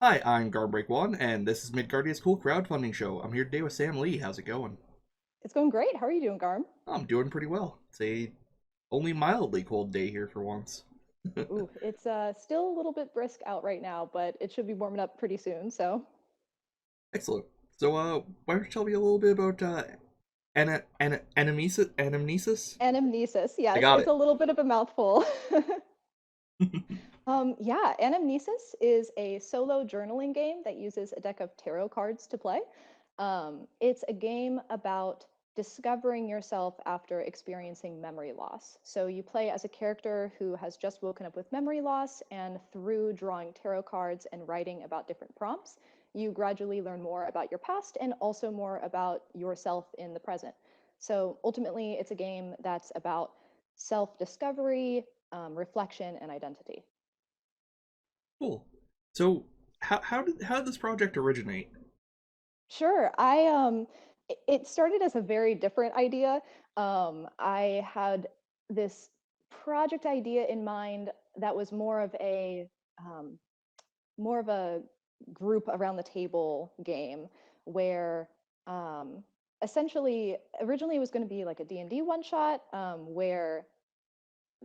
Hi, I'm Garm1, and this is Midgardia's Cool Crowdfunding Show. I'm here today with Sam Leigh. How's it going? It's going great. How are you doing, Garm? I'm doing pretty well. It's a only mildly cold day here for once. Ooh, it's still a little bit brisk out right now, but it should be warming up pretty soon. So, Excellent. So, why don't you tell me a little bit about anamnesis? Anamnesis? anamnesis, I yes, got it's a it. little bit of a mouthful. Yeah, Anamnesis is a solo journaling game that uses a deck of tarot cards to play. It's a game about discovering yourself after experiencing memory loss. So you play as a character who has just woken up with memory loss, and through drawing tarot cards and writing about different prompts, you gradually learn more about your past and also more about yourself in the present. So ultimately, it's a game that's about self discovery, reflection, and identity. Cool. So, how did this project originate? Sure. It started as a very different idea. I had this project idea in mind that was um, more of a group around the table game where um, essentially originally it was going to be like a D&D one shot where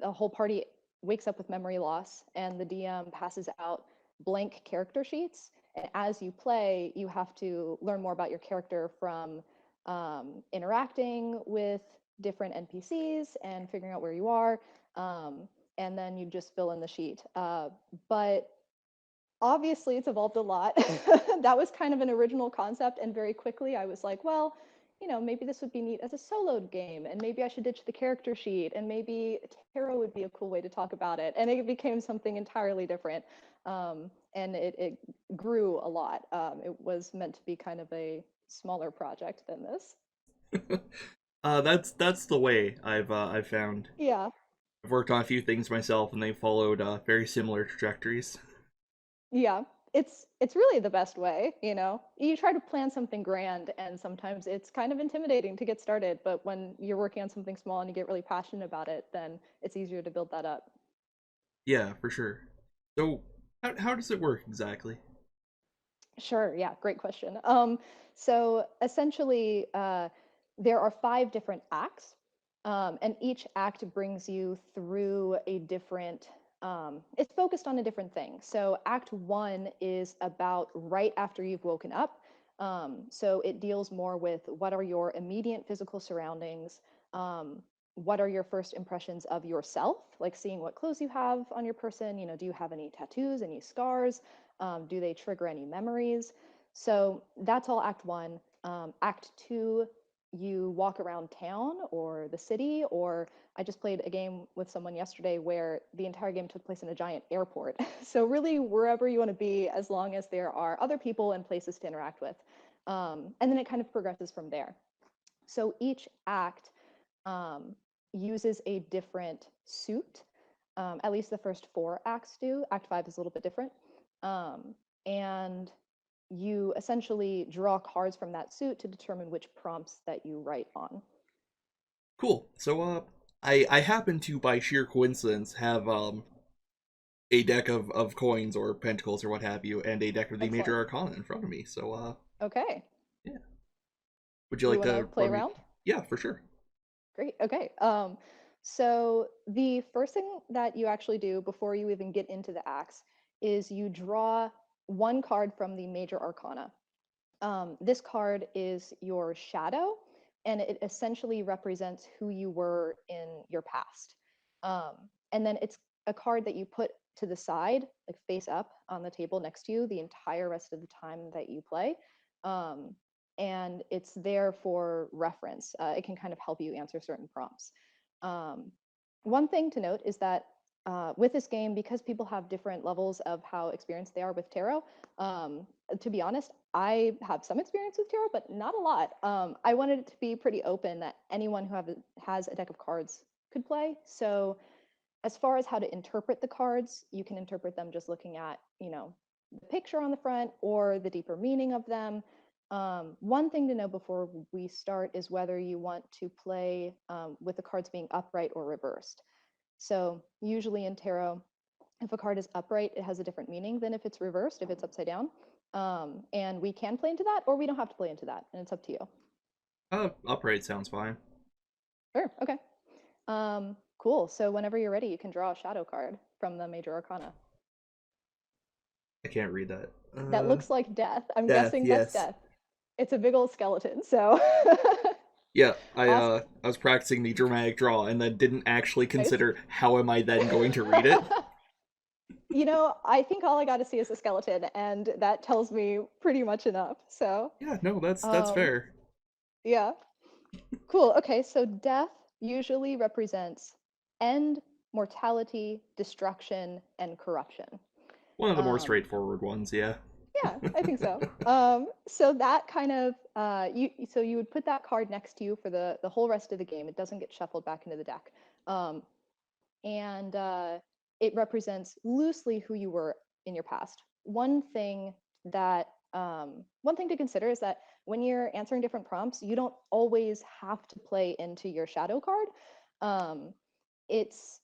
the whole party wakes up with memory loss and the DM passes out blank character sheets. And as you play, you have to learn more about your character from interacting with different NPCs and figuring out where you are. Um, and then you just fill in the sheet. But obviously, it's evolved a lot. That was kind of an original concept. And very quickly, I was like, well, maybe this would be neat as a soloed game, and maybe I should ditch the character sheet, and maybe tarot would be a cool way to talk about it. And it became something entirely different. And it grew a lot. It was meant to be kind of a smaller project than this. That's the way I've found. Yeah. I've worked on a few things myself, and they followed very similar trajectories. Yeah, it's really the best way, you know. You try to plan something grand and sometimes it's kind of intimidating to get started, but when you're working on something small and you get really passionate about it, then it's easier to build that up. Yeah, for sure. So, how does it work exactly? Sure, yeah, great question. So essentially, there are five different acts, and each act brings you through a different, it's focused on a different thing. So Act One is about right after you've woken up. So it deals more with what are your immediate physical surroundings, what are your first impressions of yourself, like seeing what clothes you have on your person, do you have any tattoos, any scars? Do they trigger any memories? So that's all Act One. Act Two, you walk around town or the city, or I just played a game with someone yesterday where the entire game took place in a giant airport. So, really, wherever you want to be, as long as there are other people and places to interact with. And then it kind of progresses from there. So, each act um, uses a different suit. At least the first four acts do. Act five is a little bit different. And you essentially draw cards from that suit to determine which prompts that you write on. Cool. So, I happen to, by sheer coincidence, have a deck of coins or pentacles or what have you, and a deck of the major Excellent. arcana in front of me. So, Okay. yeah. Would you Do you like want to to play run me? around? Yeah, for sure. Great. Okay. So the first thing that you actually do before you even get into the acts is you draw one card from the major arcana. This card is your shadow, and it essentially represents who you were in your past. And then it's a card that you put to the side, like face up on the table next to you, the entire rest of the time that you play. Um, and it's there for reference. It can kind of help you answer certain prompts. Um, One thing to note is that with this game, because people have different levels of how experienced they are with tarot, to be honest, I have some experience with tarot, but not a lot. I wanted it to be pretty open that anyone who has a deck of cards could play. So, as far as how to interpret the cards, you can interpret them just looking at, the picture on the front or the deeper meaning of them. One thing to know before we start is whether you want to play with the cards being upright or reversed. So, usually in tarot, If a card is upright, it has a different meaning than if it's reversed, if it's upside down. And we can play into that, or we don't have to play into that, and it's up to you. Upright sounds fine. Sure. Okay. Cool. So whenever you're ready, you can draw a shadow card from the major arcana. I can't read that. That looks like death. I'm Death, guessing that's yes. death. It's a big old skeleton. So Yeah, awesome. I was practicing the dramatic draw and then didn't actually Nice. consider how am I then going to read it. You know, I think all I got to see is a skeleton, and that tells me pretty much enough. So, Yeah, no, that's um, fair. yeah, cool. Okay, so death usually represents end, mortality, destruction, and corruption. One of the more Um, straightforward ones, yeah. yeah, I think so. So that kind of you would put that card next to you for the whole rest of the game. It doesn't get shuffled back into the deck. Um, and it represents loosely who you were in your past. One thing to consider is that when you're answering different prompts, you don't always have to play into your shadow card. Um, it's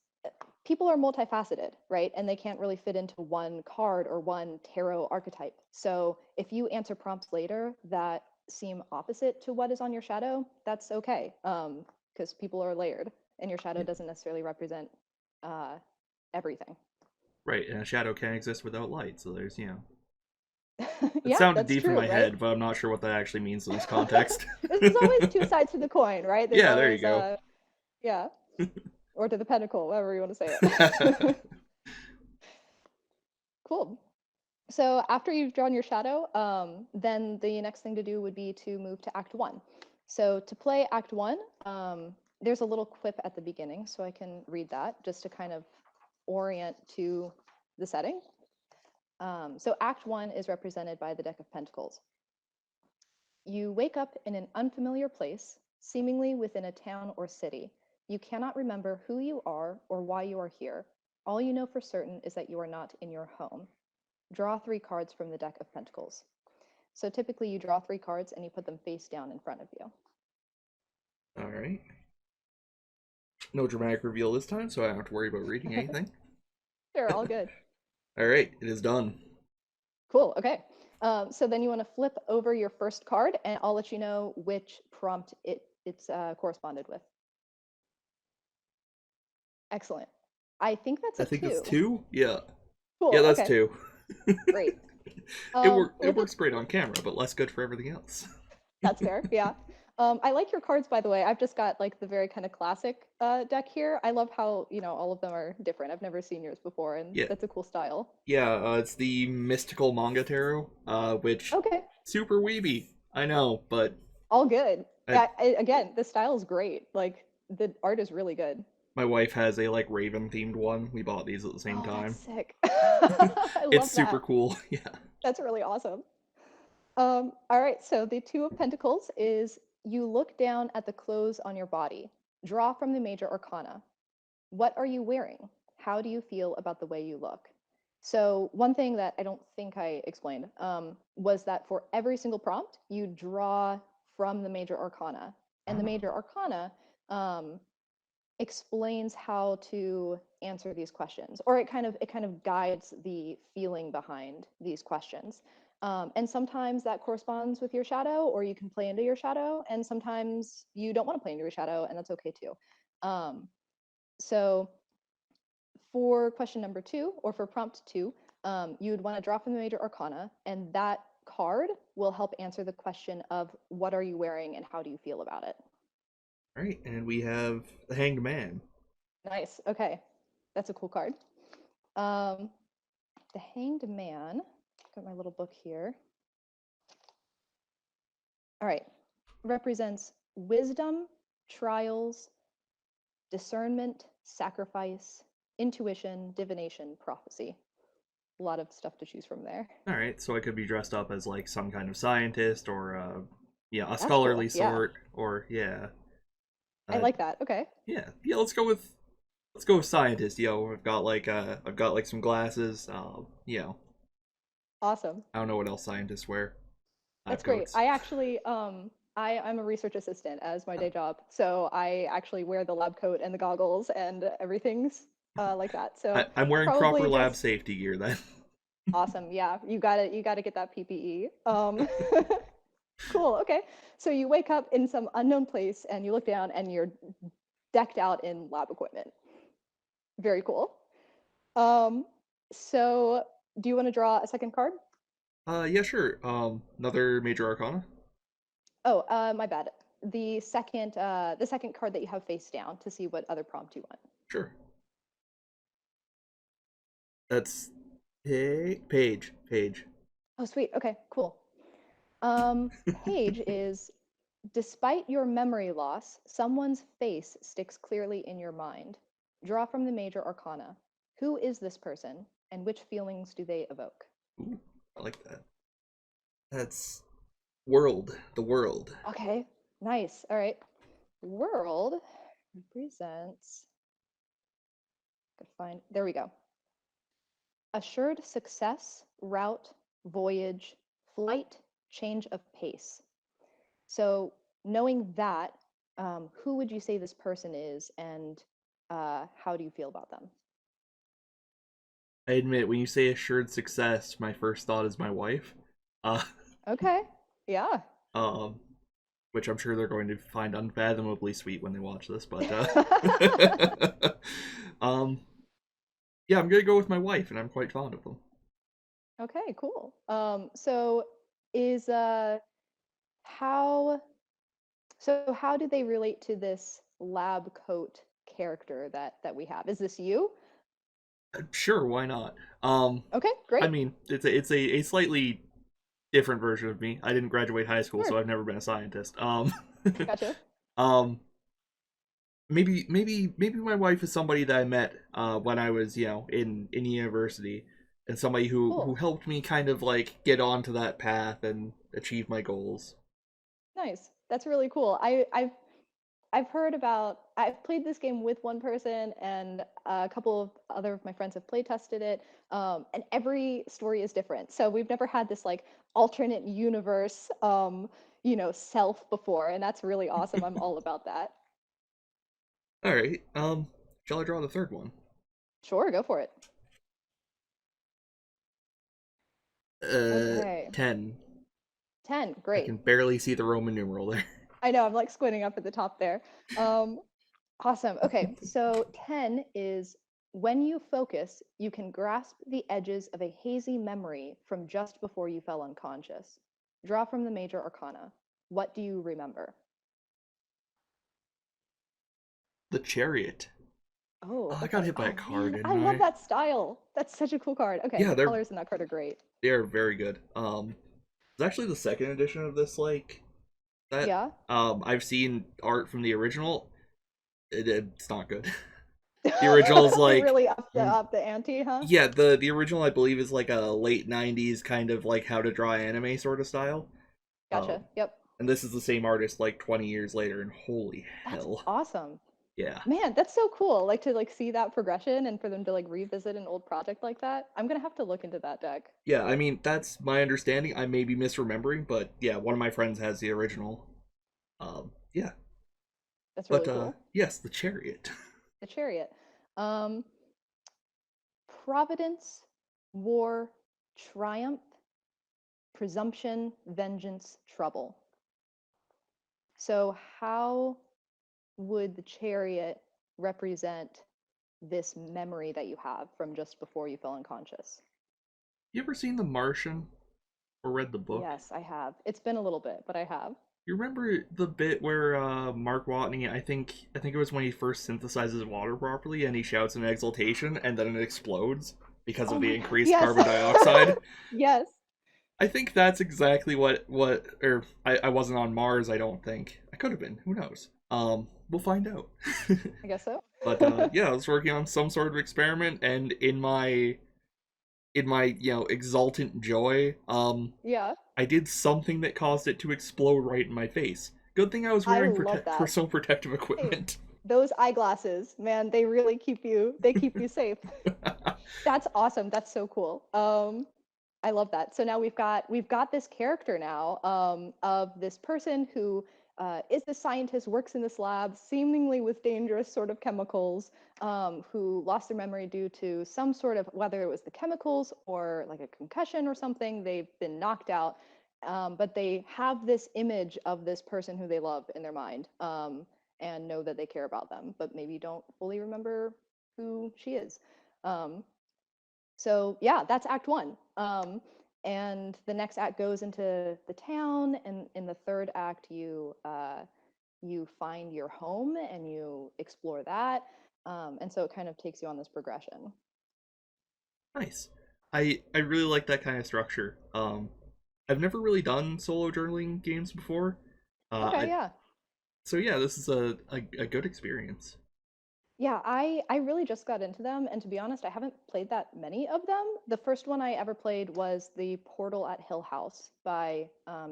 People are multifaceted, right? And they can't really fit into one card or one tarot archetype. So if you answer prompts later that seem opposite to what is on your shadow, that's okay, because people are layered, and your shadow doesn't necessarily represent uh, everything. Right, and a shadow can't exist without light, so there's, you know. It Yeah, sounded that's deep in true, my right? head, but I'm not sure what that actually means in this context. There's always two sides to the coin, right? There's Yeah, there you always go. yeah, or to the pentacle, however you want to say it. Cool. So after you've drawn your shadow, then the next thing to do would be to move to Act 1. So to play Act 1, there's a little quip at the beginning, so I can read that just to kind of orient to the setting. So Act 1 is represented by the deck of Pentacles. You wake up in an unfamiliar place, seemingly within a town or city. You cannot remember who you are or why you are here. All you know for certain is that you are not in your home. Draw 3 cards from the deck of Pentacles. So typically you draw 3 cards and you put them face down in front of you. Alright. No dramatic reveal this time, so I don't have to worry about reading anything. They're all good. Alright, it is done. Cool. Okay. So then you want to flip over your first card, and I'll let you know which prompt it's corresponded with. Excellent. I think that's I a think that's 2. 2? Yeah. Yeah, Cool. that's Okay. 2. Great. It With works great on camera, but less good for everything else. That's fair. Yeah. I like your cards, by the way. I've just got like the very kind of classic deck here. I love how, all of them are different. I've never seen yours before, and Yeah. that's a cool style. Yeah, it's the mystical manga tarot, which Okay. super weeby. I know, but All good. I, Again, the style is great. Like the art is really good. my wife has a like Raven themed one. We bought these at the same Oh, that's time. sick. I It's love super that. cool. Yeah. That's really awesome. All right, so the Two of Pentacles is you look down at the clothes on your body. Draw from the major arcana. What are you wearing? How do you feel about the way you look? So one thing that I don't think I explained was that for every single prompt, you draw from the major arcana, and the major arcana explains how to answer these questions, or it kind of guides the feeling behind these questions. And sometimes that corresponds with your shadow, or you can play into your shadow, and sometimes you don't want to play into your shadow, and that's okay too. So for question number 2, or for prompt 2, you would want to draw from the major arcana, and that card will help answer the question of what are you wearing and how do you feel about it. All right, and we have the Hanged Man. Nice. Okay, that's a cool card. The Hanged Man. Got my little book here. All right, represents wisdom, trials, discernment, sacrifice, intuition, divination, prophecy. A lot of stuff to choose from there. All right, so I could be dressed up as like some kind of scientist or yeah, a That's cool. scholarly Yeah, sort, or yeah, I uh, like that. Okay. yeah. Let's go with scientist. Yo, I've got like some glasses. Awesome. I don't know what else scientists wear. Lab That's great. coats. I actually I'm a research assistant as my day job. So I actually wear the lab coat and the goggles and everything's like that. So I'm wearing proper probably lab just safety gear then. awesome. Yeah, you gotta get that PPE. Cool. Okay. So you wake up in some unknown place and you look down and you're decked out in lab equipment. Very cool. Um, so do you want to draw a second card? Yeah, sure. Another major arcana? Oh, my bad. The second card that you have face down to see what other prompt you want. Sure. That's page. Oh, sweet. Okay, cool. Page is despite your memory loss, someone's face sticks clearly in your mind. Draw from the major arcana. Who is this person and which feelings do they evoke? Ooh, I like that. That's world. The world. Okay, nice. All right. World represents, could find, there we go. Assured success, route, voyage, flight, change of pace. So knowing that, who would you say this person is, and how do you feel about them? I admit, when you say assured success, my first thought is my wife. Uh, Okay, yeah. um, which I'm sure they're going to find unfathomably sweet when they watch this, but um, yeah, I'm gonna go with my wife, and I'm quite fond of them. Okay, cool. So is how how do they relate to this lab coat character that we have? Is this you? Sure, why not? Okay, I great. mean, it's a slightly different version of me. I didn't graduate high school, Sure. so I've never been a scientist. Gotcha. Um, maybe my wife is somebody that I met when I was in university, and somebody who Cool. helped me kind of like get onto that path and achieve my goals. Nice. That's really cool. I've heard about, I've played this game with one person, and a couple of other of my friends have play tested it. And every story is different. So we've never had this like alternate universe, self before, and that's really awesome. I'm all about that. All right. Shall I draw the third one? Sure, go for it. Okay. 10. 10. I Great. can barely see the Roman numeral there. I know, I'm like squinting up at the top there. Um, awesome. Okay, so 10 is when you focus, you can grasp the edges of a hazy memory from just before you fell unconscious. Draw from the major arcana. What do you remember? The Chariot. Oh, Oh, I got okay. hit by a Oh car, man, I didn't love I? that style. That's such a cool card. Okay, Yeah, the they're colors in that card are great. they are very good. It's actually the second edition of this like that. Yeah. I've seen art from the original. It's not good. The original is They like really up the ante, huh? yeah, the original I believe is like a late '90s kind of like how to draw anime sort of style. Gotcha. Yep. And this is the same artist like 20 years later, and holy That's hell, awesome. yeah, Man, that's so cool. Like to like see that progression and for them to like revisit an old project like that. I'm gonna have to look into that deck. yeah. I mean that's my understanding. I may be misremembering, but yeah, one of my friends has the original. Yeah, That's but really cool. yes, the Chariot. The Chariot. Um, Providence, war, triumph, presumption, vengeance, trouble. So how would the Chariot represent this memory that you have from just before you fell unconscious? You ever seen The Martian or read the book? Yes, I have. It's been a little bit, but I have. You remember the bit where Mark Watney, I think it was when he first synthesizes water properly, and he shouts in exultation, and then it explodes because Oh of the my God. increased Yes. carbon dioxide. Yes. I think that's exactly what or I wasn't on Mars, I don't think. I could have been. Who knows? We'll find out. I guess so. But yeah, I was working on some sort of experiment, and in my exultant joy, Yeah, I did something that caused it to explode right in my face. Good thing I was I wearing love that. personal protective Hey, equipment. those eyeglasses, man, they really they keep you safe. That's awesome. That's so cool. I love that. So now we've got this character now of this person who is this scientist, works in this lab, seemingly with dangerous sort of chemicals, who lost their memory due to some sort of, whether it was the chemicals or like a concussion or something, they've been knocked out. But they have this image of this person who they love in their mind, and know that they care about them, but maybe don't fully remember who she is. Um, so yeah, that's act one. And the next act goes into the town, and in the third act, you find your home and you explore that. And so it kind of takes you on this progression. Nice. I really like that kind of structure. I've never really done solo journaling games before. Okay, I yeah. So yeah, this is a good experience. Yeah, I really just got into them, and to be honest, I haven't played that many of them. The first one I ever played was The Portal at Hill House by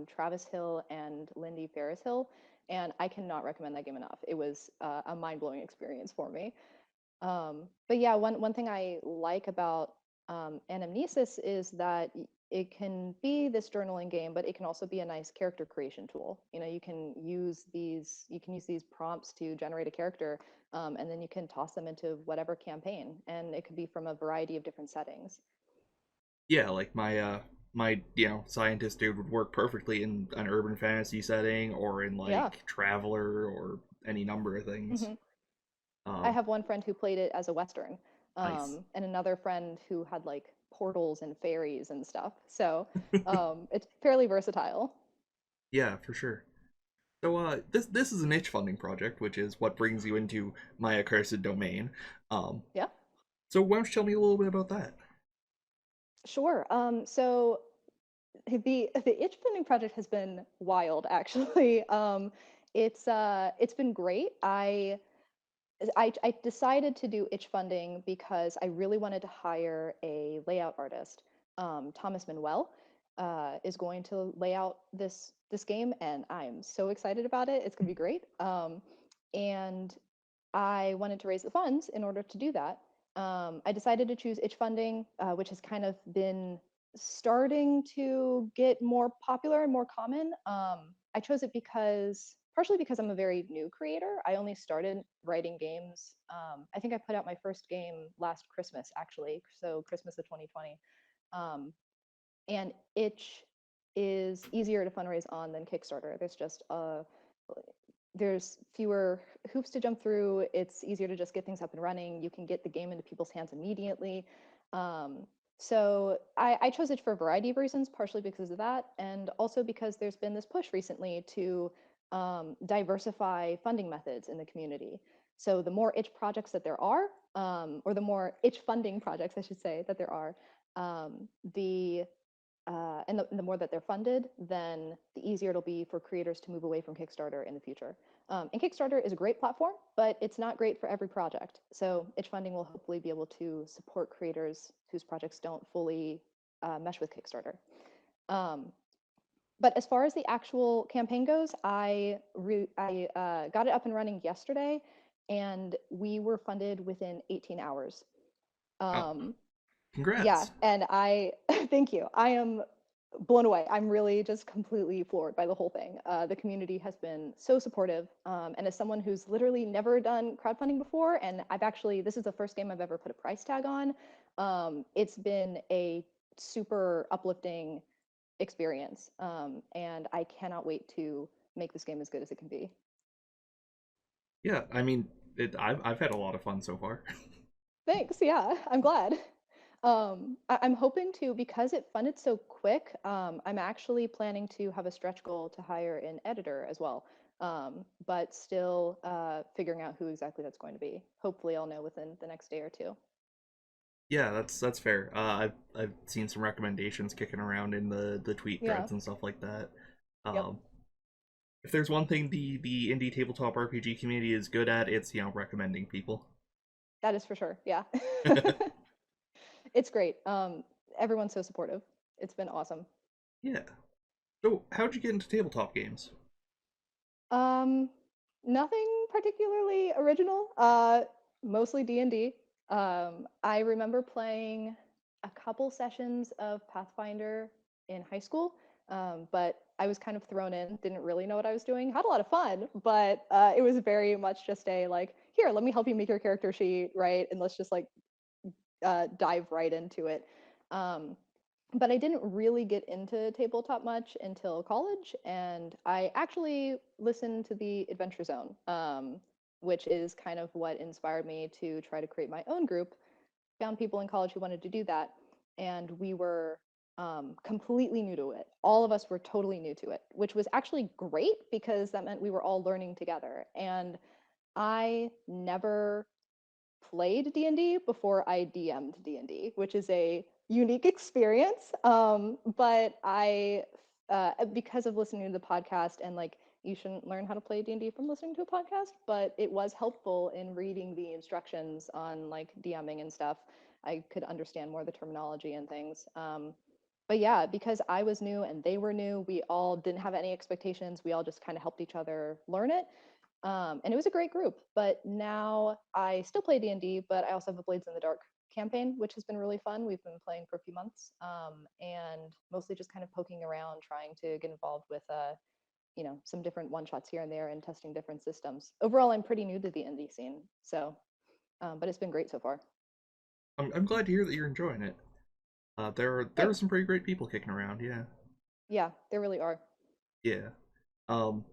Travis Hill and Lindy Ferris Hill, and I cannot recommend that game enough. It was a mind-blowing experience for me. But yeah, one thing I like about Anamnesis is that it can be this journaling game, but it can also be a nice character creation tool. You know, you can use these prompts to generate a character, and then you can toss them into whatever campaign, and it could be from a variety of different settings. Yeah, like my scientist dude would work perfectly in an urban fantasy setting or in Yeah. like Traveler or any number of things. hmm I Um, have one friend who played it as a Western, nice. and another friend who had like portals and fairies and stuff. So it's fairly versatile. Yeah, for sure. So this is a niche funding project, which is what brings you into my accursed domain. Um, Yeah. so why don't you tell me a little bit about that? Sure. So the itch funding project has been wild, actually. It's been great. I decided to do itch funding because I really wanted to hire a layout artist. Thomas Manuel is going to lay out this game, and I'm so excited about it. It's gonna be great. And I wanted to raise the funds in order to do that. I decided to choose itch funding, which has kind of been starting to get more popular and more common. I chose it because, partially because I'm a very new creator. I only started writing games. I think I put out my first game last Christmas, actually, so Christmas of 2020. Um, and itch is easier to fundraise on than Kickstarter. There's fewer hoops to jump through. It's easier to just get things up and running. You can get the game into people's hands immediately. So I chose it for a variety of reasons, partially because of that, and also because there's been this push recently to diversify funding methods in the community. So the more itch projects that there are, or the more itch funding projects, I should say, that there are, the and the more that they're funded, then the easier it'll be for creators to move away from Kickstarter in the future. And Kickstarter is a great platform, but it's not great for every project. So itch funding will hopefully be able to support creators whose projects don't fully mesh with Kickstarter. Um, but as far as the actual campaign goes, I got it up and running yesterday, and we were funded within 18 hours. Oh, Um, yeah, congrats. and I thank you. I am blown away. I'm really just completely floored by the whole thing. The community has been so supportive. And as someone who's literally never done crowdfunding before, and this is the first game I've ever put a price tag on, it's been a super uplifting experience. And I cannot wait to make this game as good as it can be. Yeah, I mean, I've had a lot of fun so far. Thanks. Yeah, I'm glad. I'm hoping to, because it funded so quick, I'm actually planning to have a stretch goal to hire an editor as well. But still figuring out who exactly that's going to be. Hopefully, I'll know within the next day or two. Yeah, that's fair. I've seen some recommendations kicking around in the tweet Yeah. threads and stuff like that. Yep. Um, if there's one thing the indie tabletop RPG community is good at, it's recommending people. That is for sure. Yeah. It's great. Everyone's so supportive. It's been awesome. Yeah. So how'd you get into tabletop games? Um, Nothing particularly original. Mostly D&D. I remember playing a couple sessions of Pathfinder in high school. But I was kind of thrown in, didn't really know what I was doing, had a lot of fun, but it was very much just a like, here, let me help you make your character sheet, right? And let's just like dive right into it. Um, but I didn't really get into tabletop much until college, and I actually listened to the Adventure Zone, which is kind of what inspired me to try to create my own group. Found people in college who wanted to do that, and we were completely new to it. All of us were totally new to it, which was actually great because that meant we were all learning together. And I never played D&D before I DM'd D&D, which is a unique experience. But because of listening to the podcast and like, you shouldn't learn how to play D&D from listening to a podcast, but it was helpful in reading the instructions on like DMing and stuff. I could understand more of the terminology and things. But yeah, because I was new and they were new, we all didn't have any expectations. We all just kind of helped each other learn it. And it was a great group. But now I still play D&D, but I also have a Blades in the Dark campaign, which has been really fun. We've been playing for a few months, and mostly just kind of poking around, trying to get involved with, some different one shots here and there, and testing different systems. Overall, I'm pretty new to the indie scene, so, but it's been great so far. I'm glad to hear that you're enjoying it. There are Thanks. some pretty great people kicking around. Yeah, Yeah, there really are. yeah, um,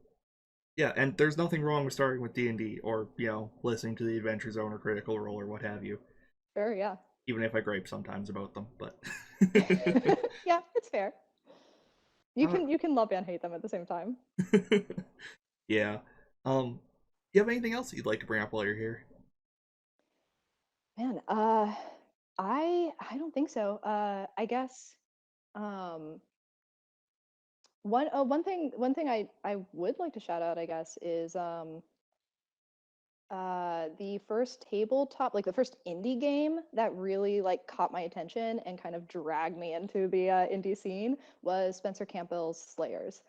yeah. And there's nothing wrong with starting with D&D or listening to the Adventure Zone or Critical Role or what have you. Sure, yeah. Even if I gripe sometimes about them, but Yeah, it's fair. You uh, can you can love and hate them at the same time. yeah. Do you have anything else that you'd like to bring up while you're here? Man, I don't think so. I guess um one thing I would like to shout out, I guess, is the first tabletop, like the first indie game that really like caught my attention and kind of dragged me into the indie scene was Spencer Campbell's Slayers.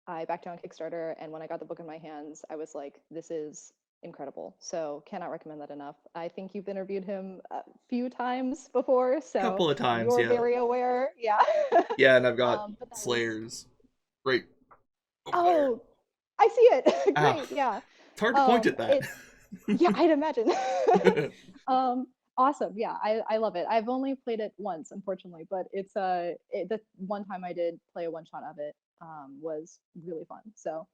I backed down Kickstarter, and when I got the book in my hands, I was like, this is incredible. So cannot recommend that enough. I think you've interviewed him a few times before, so Couple of times, you're yeah, very aware. Yeah. yeah. And I've got But that was, Slayers right over there. oh, I see it. Ah, Great. Yeah. it's hard to point at that. It's, yeah, I'd imagine. um, awesome. Yeah, I love it. I've only played it once, unfortunately, but the one time I did play a one shot of it was really fun. So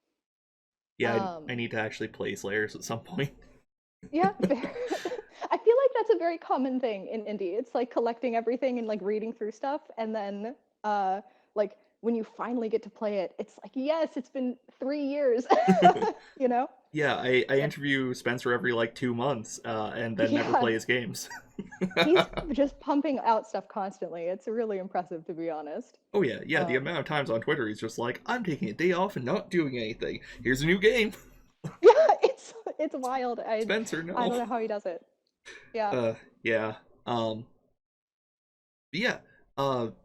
Yeah, I um, need to actually play Slayers at some point. yeah, fair. I feel like that's a very common thing in indie. It's like collecting everything and like reading through stuff, and then like when you finally get to play it, it's like, yes, it's been 3 years. You know? Yeah, I Yeah. interview Spencer every like 2 months, and then never Yeah. play his games. He's just pumping out stuff constantly. It's really impressive, to be honest. Oh yeah, yeah. The Um, amount of times on Twitter he's just like, "I'm taking a day off and not doing anything. Here's a new game." yeah, it's wild. Spencer, I no. don't know how he does it. Yeah, Yeah. But yeah.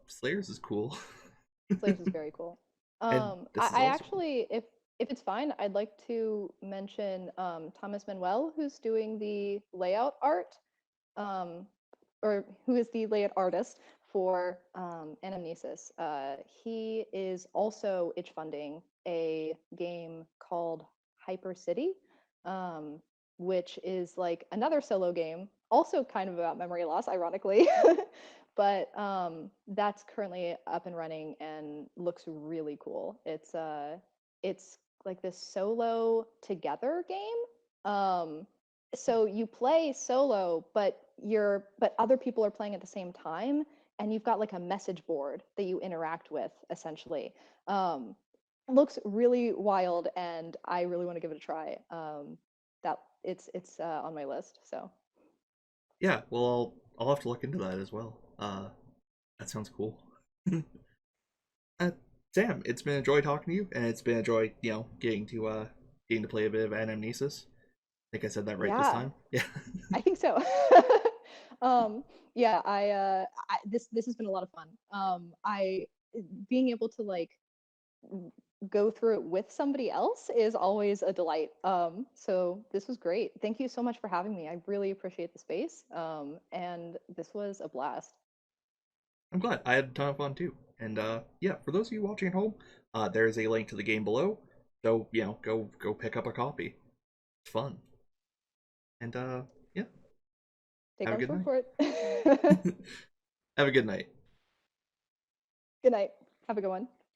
Slayers is cool, Slayers is very cool. and this is I also cool. actually, if it's fine, I'd like to mention Thomas Manuel, who's doing the layout art, um, or who is the layout artist for Anamnesis. He is also itch funding a game called Hypercity, um, which is like another solo game, also kind of about memory loss, ironically. But that's currently up and running and looks really cool. It's like this solo together game. So you play solo, but other people are playing at the same time, and you've got like a message board that you interact with essentially. Um, it looks really wild, and I really want to give it a try. That it's on my list. So Yeah. Well, I'll have to look into that as well. That sounds cool. uh, Sam, it's been a joy talking to you, and it's been a joy, getting to play a bit of Anamnesis. I think I said that right this yeah, time. Yeah. I think so. Yeah, this has been a lot of fun. I being able to like go through it with somebody else is always a delight. So this was great. Thank you so much for having me. I really appreciate the space. And this was a blast. I'm glad. I had a ton of fun too. And yeah, for those of you watching at home, there is a link to the game below. So go pick up a copy. It's fun. And yeah, Take have a Garm's good word night. for it. Have a good night. Good night. Have a good one.